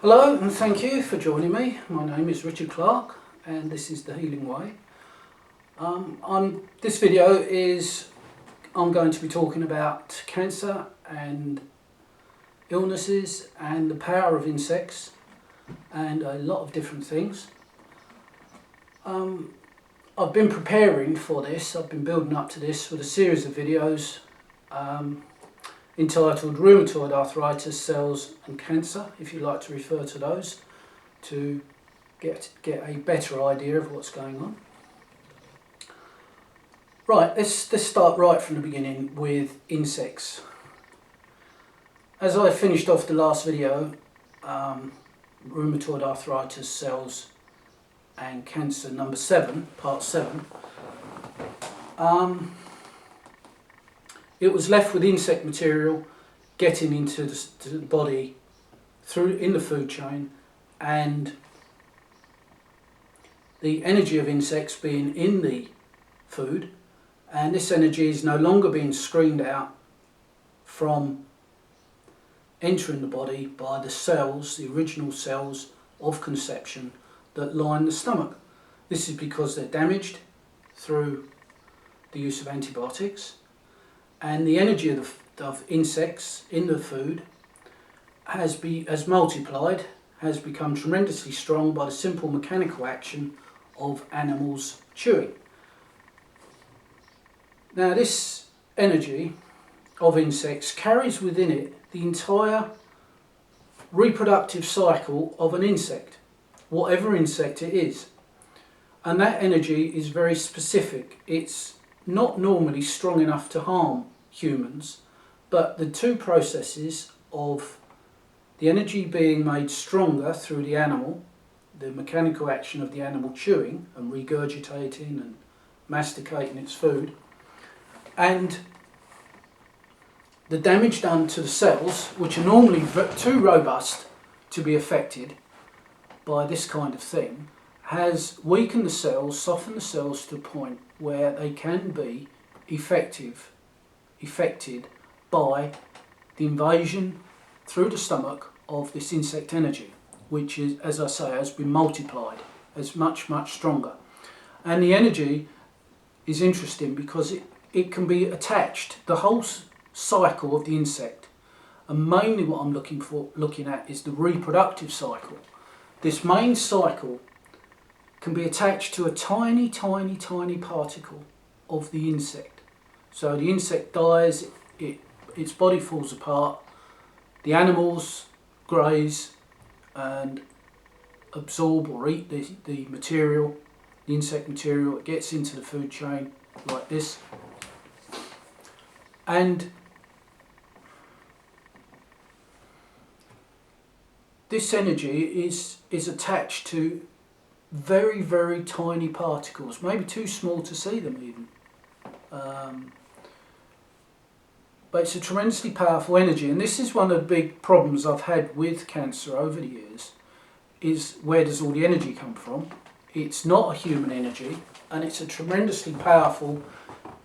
Hello and thank you for joining me. My name is Richard Clark and this is The Healing Way. This video I'm going to be talking about cancer and illnesses and the power of insects and a lot of different things. I've been preparing for this, I've been building up to this with a series of videos entitled Rheumatoid Arthritis, Cells and Cancer, if you like to refer to those, to get a better idea of what's going on. Right, let's start right from the beginning with insects. As I finished off the last video, Rheumatoid Arthritis, Cells and Cancer number 7, part 7, it was left with insect material getting into the body in the food chain, and the energy of insects being in the food, and this energy is no longer being screened out from entering the body by the cells, the original cells of conception that line the stomach. This is because they're damaged through the use of antibiotics, and the energy of insects in the food has multiplied, has become tremendously strong by the simple mechanical action of animals chewing. Now this energy of insects carries within it the entire reproductive cycle of an insect, whatever insect it is. And that energy is very specific. It's not normally strong enough to harm humans, but the two processes of the energy being made stronger through the animal, the mechanical action of the animal chewing and regurgitating and masticating its food, and the damage done to the cells, which are normally too robust to be affected by this kind of thing, has weakened the cells, softened the cells to a point where they can be affected by the invasion through the stomach of this insect energy, which is, as I say, has been multiplied, as much stronger. And the energy is interesting because it can be attached, the whole cycle of the insect, and mainly what I'm looking at is the reproductive cycle. This main cycle can be attached to a tiny particle of the insect. So the insect dies, its body falls apart, the animals graze and absorb or eat the material, the insect material. It gets into the food chain like this, and this energy is attached to very tiny particles, maybe too small to see them even. But it's a tremendously powerful energy, and this is one of the big problems I've had with cancer over the years, is where does all the energy come from? It's not a human energy, and it's a tremendously powerful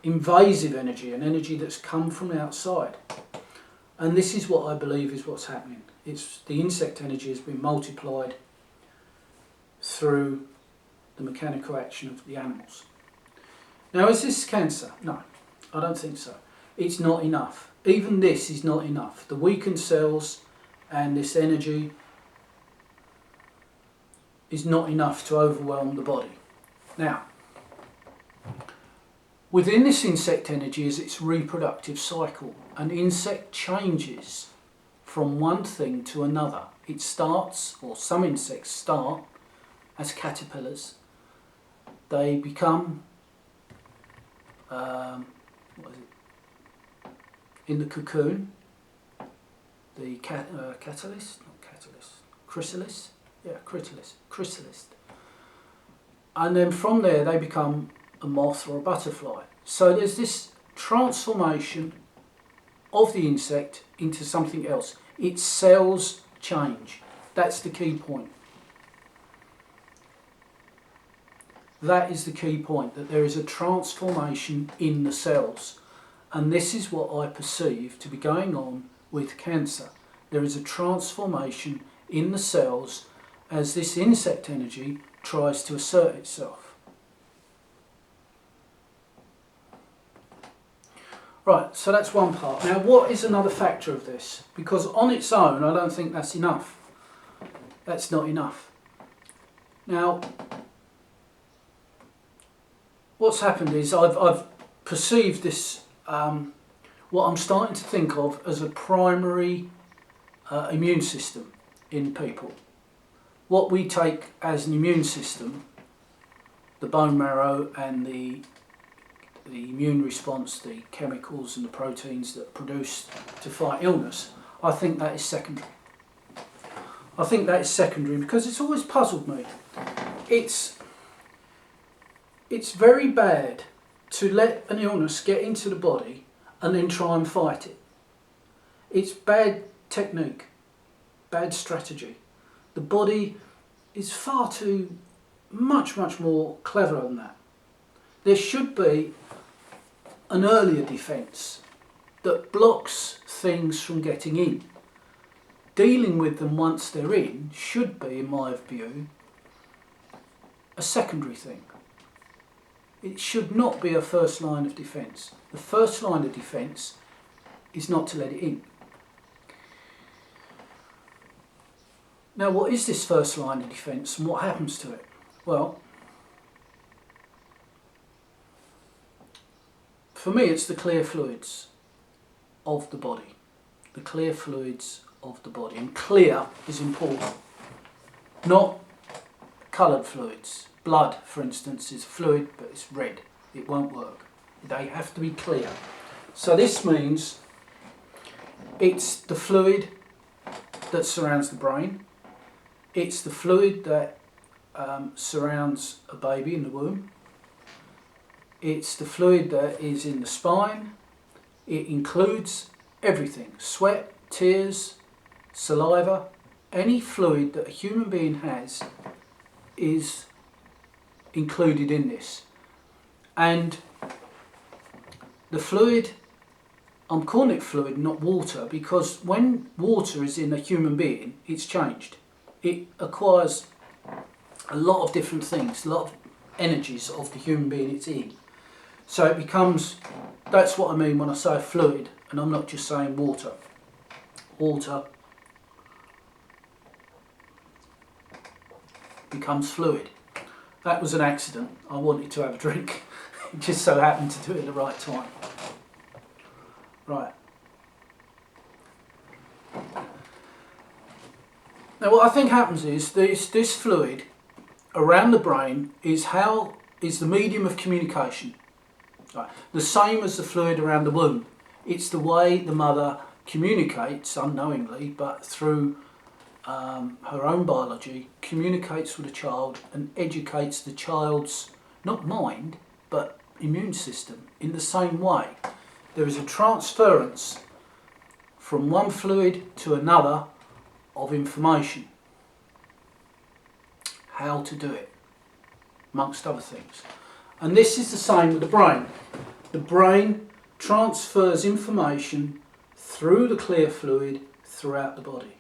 invasive energy, an energy that's come from outside. And this is what I believe is what's happening. It's the insect energy has been multiplied through the mechanical action of the animals. Now, is this cancer? No, I don't think so. It's not enough. Even this is not enough. The weakened cells and this energy is not enough to overwhelm the body. Now, within this insect energy is its reproductive cycle. An insect changes from one thing to another. It starts, or some insects start, as caterpillars. They become in the cocoon, the chrysalis, and then from there they become a moth or a butterfly. So there's this transformation of the insect into something else. Its cells change. That's the key point. That is the key point, that there is a transformation in the cells. And this is what I perceive to be going on with cancer. There is a transformation in the cells as this insect energy tries to assert itself. Right, so that's one part. Now, what is another factor of this? Because on its own, I don't think that's enough. That's not enough. Now, what's happened is I've perceived this, what I'm starting to think of as a primary immune system in people. What we take as an immune system, the bone marrow and the immune response, the chemicals and the proteins that are produced to fight illness, I think that is secondary. I think that is secondary because it's always puzzled me. It's very bad to let an illness get into the body and then try and fight it. It's bad technique, bad strategy. The body is far too much more clever than that. There should be an earlier defence that blocks things from getting in. Dealing with them once they're in should be, in my view, a secondary thing. It should not be a first line of defence. The first line of defence is not to let it in. Now, what is this first line of defence and what happens to it? Well, for me, it's the clear fluids of the body. The clear fluids of the body. And clear is important. Not coloured fluids. Blood, for instance, is fluid, but it's red. It won't work. They have to be clear. So this means it's the fluid that surrounds the brain. It's the fluid that surrounds a baby in the womb. It's the fluid that is in the spine. It includes everything: sweat, tears, saliva. Any fluid that a human being has is included in this. And the fluid, I'm calling it fluid, not water, because when water is in a human being, it's changed. It acquires a lot of different things, a lot of energies of the human being it's in. So it becomes, that's what I mean when I say fluid, and I'm not just saying water. Water becomes fluid. That was an accident. I wanted to have a drink. It just so happened to do it at the right time. Right. Now what I think happens is this fluid around the brain is the medium of communication. Right. The same as the fluid around the womb. It's the way the mother communicates unknowingly, but through her own biology, communicates with the child and educates the child's, not mind, but immune system in the same way. There is a transference from one fluid to another of information. How to do it, amongst other things. And this is the same with the brain. The brain transfers information through the clear fluid throughout the body.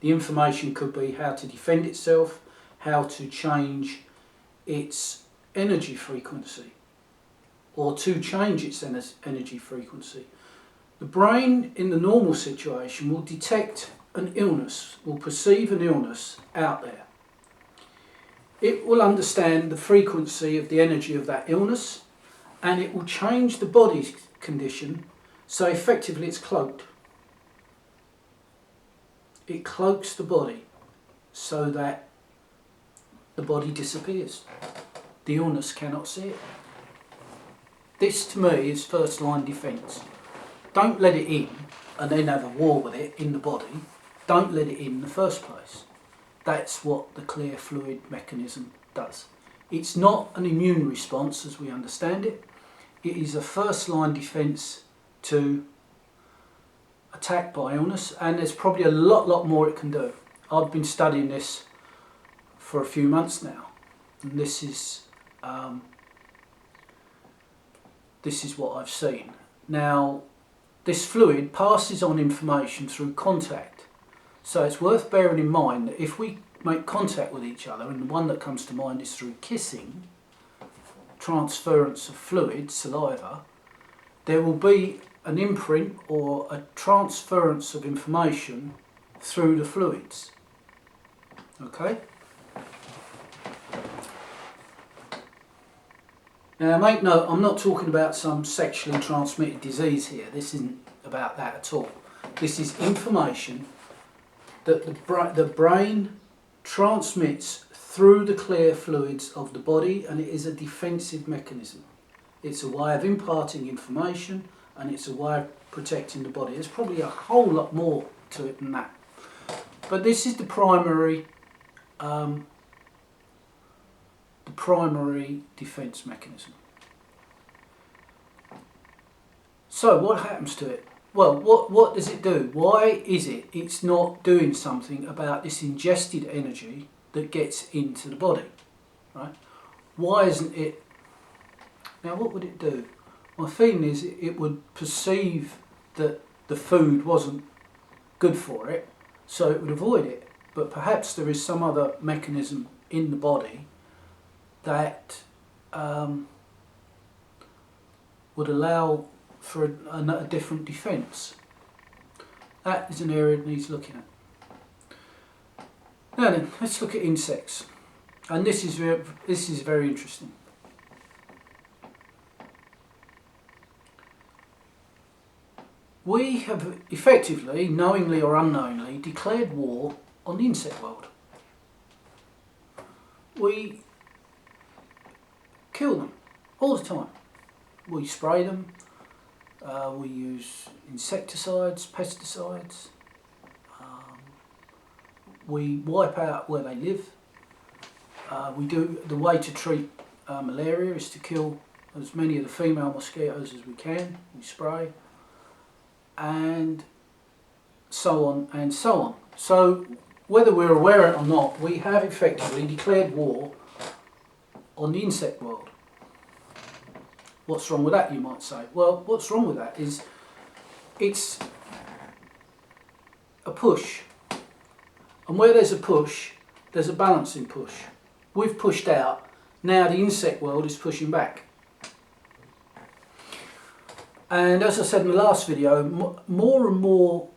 The information could be how to defend itself, how to change its energy frequency, or to change its energy frequency. The brain in the normal situation will detect an illness, will perceive an illness out there. It will understand the frequency of the energy of that illness, and it will change the body's condition, so effectively it's cloaked. It cloaks the body so that the body disappears. The illness cannot see it. This to me is first line defence. Don't let it in and then have a war with it in the body. Don't let it in the first place. That's what the clear fluid mechanism does. It's not an immune response as we understand it. It is a first line defence to attack by illness, and there's probably a lot more it can do. I've been studying this for a few months now, and this is what I've seen. Now, this fluid passes on information through contact. So it's worth bearing in mind that if we make contact with each other, and the one that comes to mind is through kissing, transference of fluid, saliva, there will be an imprint or a transference of information through the fluids. Okay? Now make note, I'm not talking about some sexually transmitted disease here. This isn't about that at all. This is information that the brain transmits through the clear fluids of the body, and it is a defensive mechanism. It's a way of imparting information, and it's a way of protecting the body. There's probably a whole lot more to it than that. But this is the primary defence mechanism. So what happens to it? Well, what does it do? Why is it's not doing something about this ingested energy that gets into the body, right? Why isn't it? Now what would it do? My feeling is it would perceive that the food wasn't good for it, so it would avoid it. But perhaps there is some other mechanism in the body that would allow for a different defence. That is an area that needs looking at. Now then, let's look at insects, and this is very interesting. We have effectively, knowingly or unknowingly, declared war on the insect world. We kill them all the time. We spray them. We use insecticides, pesticides. We wipe out where they live. The way to treat malaria is to kill as many of the female mosquitoes as we can. We spray, and so on and so on. So whether we're aware of it or not, we have effectively declared war on the insect world. What's wrong with that, you might say? Well, what's wrong with that is it's a push. And where there's a push, there's a balancing push. We've pushed out, now the insect world is pushing back. And as I said in the last video, more and more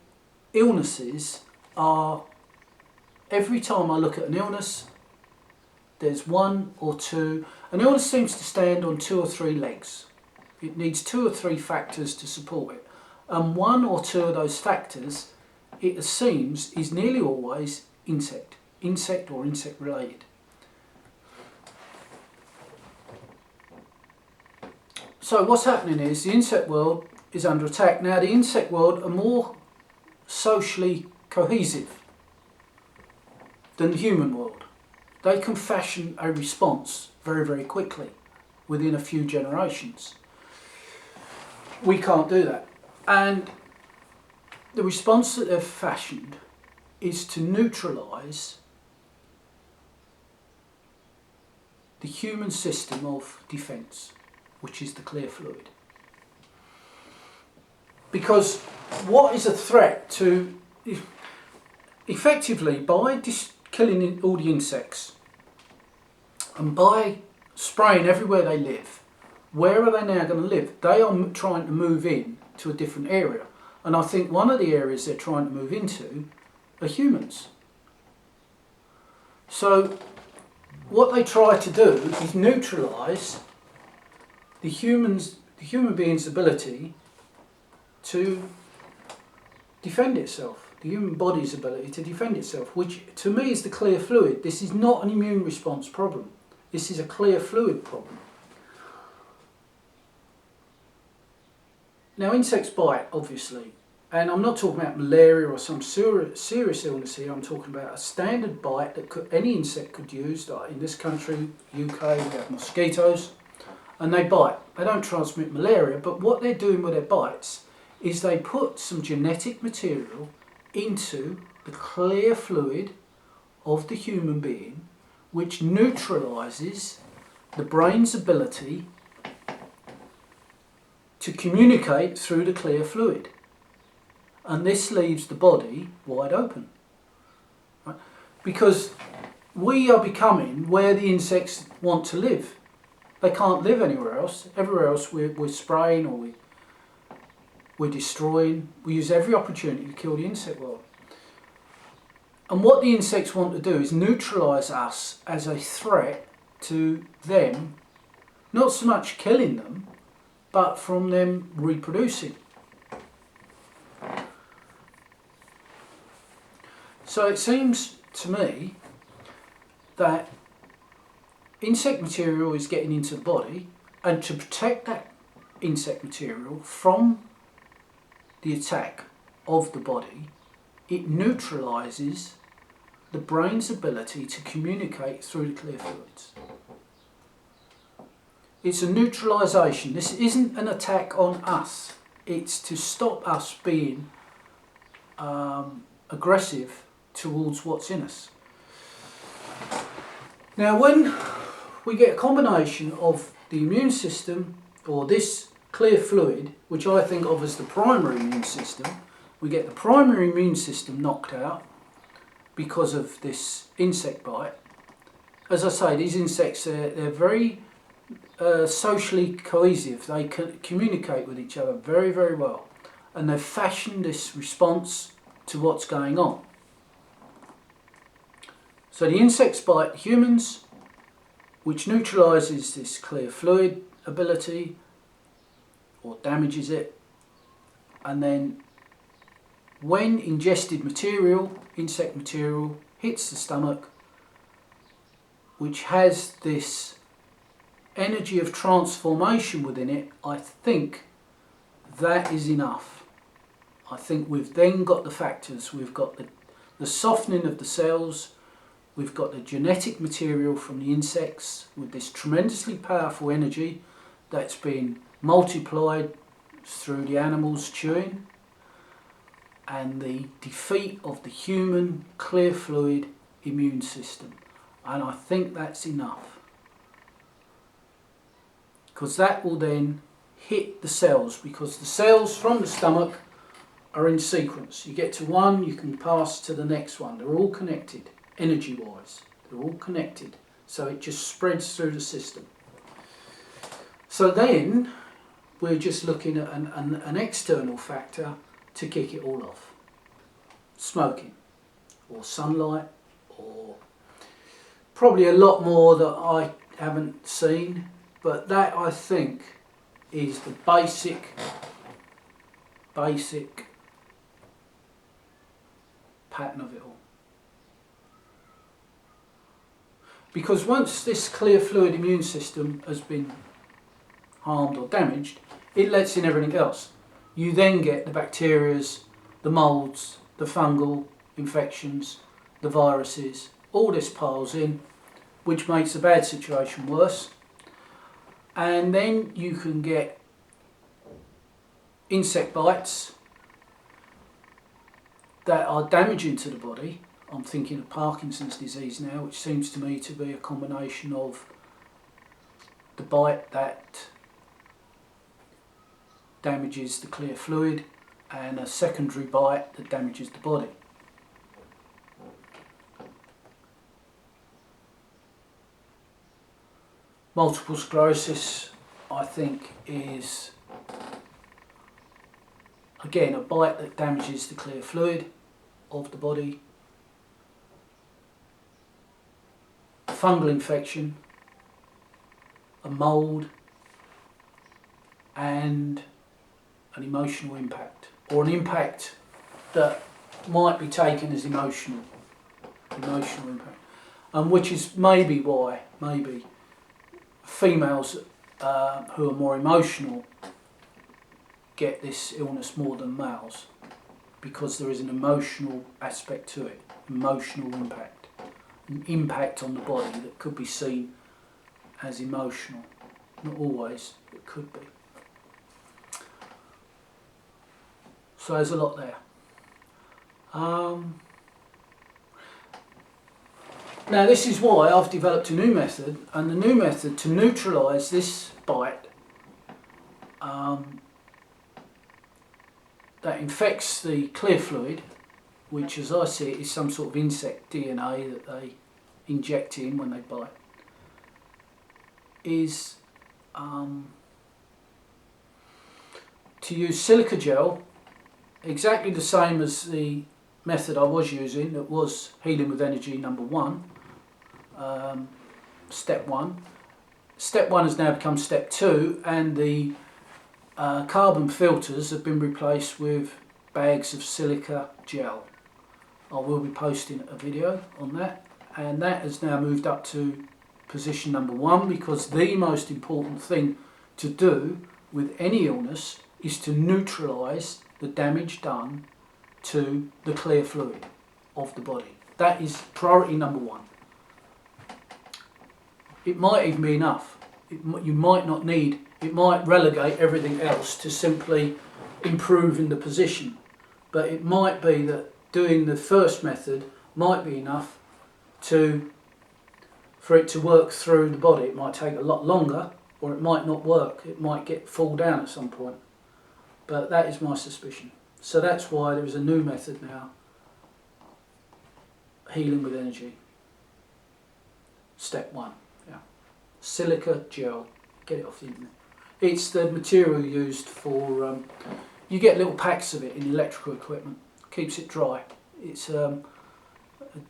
illnesses are, every time I look at an illness, there's one or two. An illness seems to stand on 2 or 3 legs. It needs 2 or 3 factors to support it. And 1 or 2 of those factors, it seems, is nearly always insect or insect related. So what's happening is the insect world is under attack. Now the insect world are more socially cohesive than the human world. They can fashion a response very, very quickly within a few generations. We can't do that. And the response that they've fashioned is to neutralise the human system of defence, which is the clear fluid. Because what is a threat to, effectively, by killing all the insects and by spraying everywhere they live, where are they now going to live? They are trying to move in to a different area. And I think one of the areas they're trying to move into are humans. So what they try to do is neutralise the human being's ability to defend itself, the human body's ability to defend itself, which to me is the clear fluid. This is not an immune response problem. This is a clear fluid problem. Now insects bite, obviously, and I'm not talking about malaria or some serious illness here. I'm talking about a standard bite that any insect could use. Like in this country, UK, we have mosquitoes, and they bite. They don't transmit malaria, but what they're doing with their bites is they put some genetic material into the clear fluid of the human being, which neutralises the brain's ability to communicate through the clear fluid. And this leaves the body wide open. Because we are becoming where the insects want to live. They can't live anywhere else. Everywhere else we're spraying or we're destroying. We use every opportunity to kill the insect world. And what the insects want to do is neutralise us as a threat to them, not so much killing them, but from them reproducing. So it seems to me that insect material is getting into the body, and to protect that insect material from the attack of the body, it neutralises the brain's ability to communicate through the clear fluids. It's a neutralisation. This isn't an attack on us. It's to stop us being aggressive towards what's in us. Now, when we get a combination of the immune system, or this clear fluid, which I think of as the primary immune system, we get the primary immune system knocked out because of this insect bite. As I say, these insects, they're very socially cohesive. They communicate with each other very, very well. And they've fashioned this response to what's going on. So the insects bite humans, which neutralises this clear fluid ability or damages it. And then when ingested material, insect material, hits the stomach, which has this energy of transformation within it, I think that is enough. I think we've then got the factors. We've got the softening of the cells. We've got the genetic material from the insects with this tremendously powerful energy that's been multiplied through the animals chewing, and the defeat of the human clear fluid immune system. And I think that's enough, because that will then hit the cells, because the cells from the stomach are in sequence. You get to one, you can pass to the next one. They're all connected, energy-wise. They're all connected. So it just spreads through the system. So then we're just looking at an external factor to kick it all off. Smoking, or sunlight, or probably a lot more that I haven't seen, but that I think is the basic pattern of it all. Because once this clear fluid immune system has been harmed or damaged, it lets in everything else. You then get the bacterias, the moulds, the fungal infections, the viruses, all this piles in, which makes the bad situation worse. And then you can get insect bites that are damaging to the body. I'm thinking of Parkinson's disease now, which seems to me to be a combination of the bite that damages the clear fluid and a secondary bite that damages the body. Multiple sclerosis, I think, is again a bite that damages the clear fluid of the body. A fungal infection, a mould, and an emotional impact, or an impact that might be taken as emotional impact, and which is maybe why females who are more emotional get this illness more than males, because there is an emotional aspect to it, emotional impact, an impact on the body that could be seen as emotional. Not always, it could be. So there's a lot there. Now this is why I've developed a new method, and the new method to neutralise this bite that infects the clear fluid which as I see it is some sort of insect DNA that they inject in when they bite, is to use silica gel, exactly the same as the method I was using, that was Healing with Energy number 1, step 1. Step 1 has now become step 2, and the carbon filters have been replaced with bags of silica gel. I will be posting a video on that, and that has now moved up to position number 1, because the most important thing to do with any illness is to neutralise the damage done to the clear fluid of the body. That is priority number 1. It might even be enough. You might not need, it might relegate everything else to simply improving the position. But it might be that doing the first method might be enough for it to work through the body. It might take a lot longer, or it might not work. It might fall down at some point. But that is my suspicion. So that's why there is a new method now, Healing with Energy. Step 1. Silica gel, get it off the internet. It's the material used for, you get little packs of it in electrical equipment, keeps it dry. It's a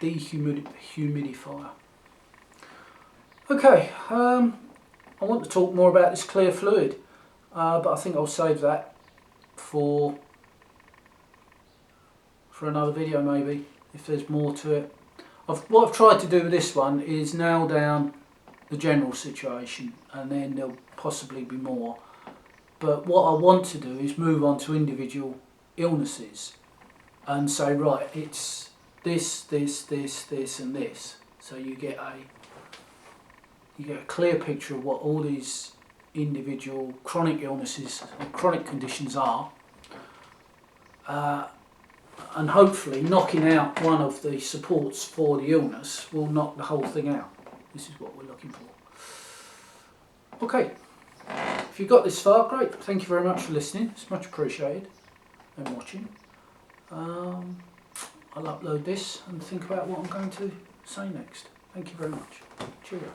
dehumidifier. Okay, I want to talk more about this clear fluid, but I think I'll save that for another video maybe, if there's more to it. What I've tried to do with this one is nail down the general situation, and then there'll possibly be more. But what I want to do is move on to individual illnesses and say, right, it's this, this, this, this and this. So you get a clear picture of what all these individual chronic illnesses and chronic conditions are, and hopefully knocking out one of the supports for the illness will knock the whole thing out. This is what we're looking for. Okay, if you got this far, great. Thank you very much for listening. It's much appreciated, and watching. I'll upload this and think about what I'm going to say next. Thank you very much. Cheerio.